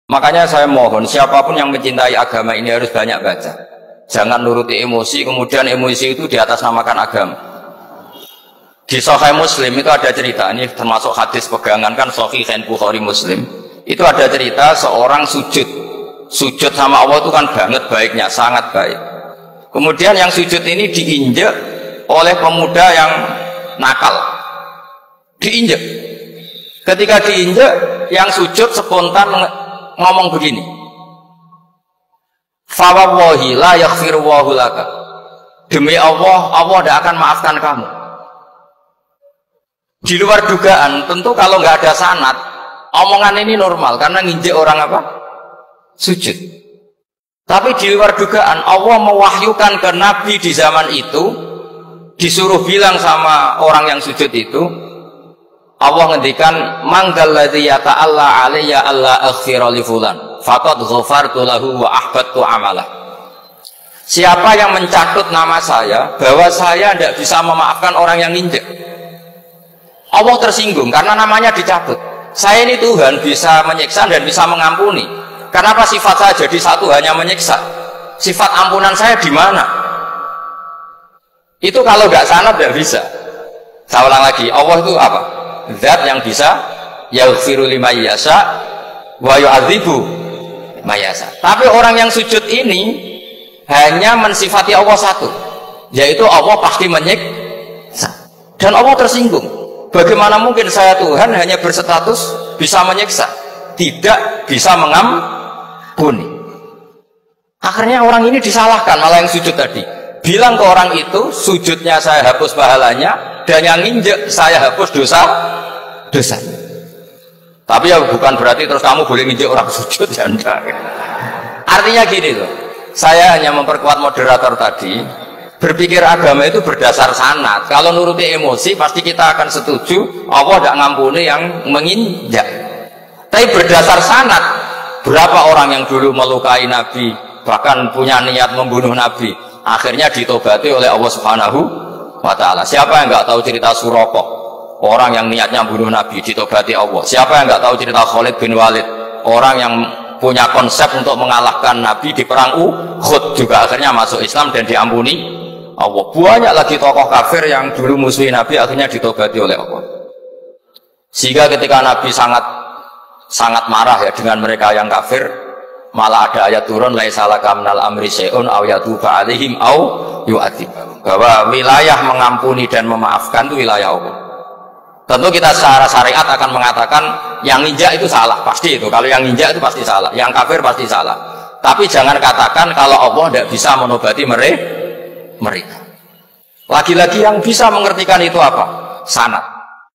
Makanya saya mohon siapapun yang mencintai agama ini harus banyak baca. Jangan nuruti emosi, kemudian emosi itu di atas namakan agama. Di Sahih Muslim itu ada cerita, ini termasuk hadis pegangan kan Sahih Bukhari Muslim. Itu ada cerita seorang sujud sama Allah itu kan banget baiknya, sangat baik. Kemudian yang sujud ini diinjek oleh pemuda yang nakal, diinjek. Ketika diinjek, yang sujud spontan ngomong begini, fa wallahi la yaghfiru Allahu laka, demi Allah, Allah tidak akan maafkan kamu. Di luar dugaan, tentu kalau nggak ada sanad, omongan ini normal karena nginjek orang apa? Sujud. Tapi di luar dugaan, Allah mewahyukan ke Nabi di zaman itu, disuruh bilang sama orang yang sujud itu, Allah ngendikan, manggal ladzi yata'alla alayya alla aghfira li fulan faqad ghafartu lahu wa ahbattu amalah. Siapa yang mencatut nama saya bahwa saya tidak bisa memaafkan orang yang nginjek, Allah tersinggung karena namanya dicabut. Saya ini Tuhan bisa menyiksa dan bisa mengampuni. Kenapa sifat saya jadi satu hanya menyiksa? Sifat ampunan saya di mana? Itu kalau nggak sanad tidak bisa. Saya ulang lagi, Allah itu apa? Zat yang bisa yaghfiru liman yasha wa yu'adzibu mayasa. Tapi orang yang sujud ini hanya mensifati Allah satu, yaitu Allah pasti menyiksa. Dan Allah tersinggung. Bagaimana mungkin saya Tuhan hanya berstatus bisa menyiksa, tidak bisa mengampuni? Akhirnya orang ini disalahkan, malah yang sujud tadi bilang ke orang itu, sujudnya saya hapus pahalanya, dan yang nginjek saya hapus dosa. Tapi ya bukan berarti terus kamu boleh nginjek orang sujud, ya enggak. Artinya gini loh, saya hanya memperkuat moderator tadi, berpikir agama itu berdasar sanad. Kalau nuruti emosi pasti kita akan setuju Allah tidak ngampuni yang menginjak. Tapi berdasar sanad, berapa orang yang dulu melukai Nabi, bahkan punya niat membunuh Nabi, akhirnya ditobati oleh Allah Subhanahu wa ta'ala. Siapa yang nggak tahu cerita Suraqah, orang yang niatnya bunuh Nabi, ditobati Allah. Siapa yang nggak tahu cerita Khalid bin Walid, orang yang punya konsep untuk mengalahkan Nabi di perang Uhud, juga akhirnya masuk Islam dan diampuni Allah. Banyak lagi tokoh kafir yang dulu musuhi Nabi akhirnya ditobati oleh Allah. Sehingga ketika Nabi sangat marah ya dengan mereka yang kafir, malah ada ayat turun, laisa laka minal amri syai'un aw yatuba alaihim aw yu'adzibahum, bahwa wilayah mengampuni dan memaafkan itu wilayah Allah. Tentu kita secara syariat akan mengatakan yang injak itu salah, pasti itu. Kalau yang injak itu pasti salah, yang kafir pasti salah. Tapi jangan katakan kalau Allah tidak bisa menobati mereka. Lagi-lagi yang bisa mengertikan itu apa? Sanad.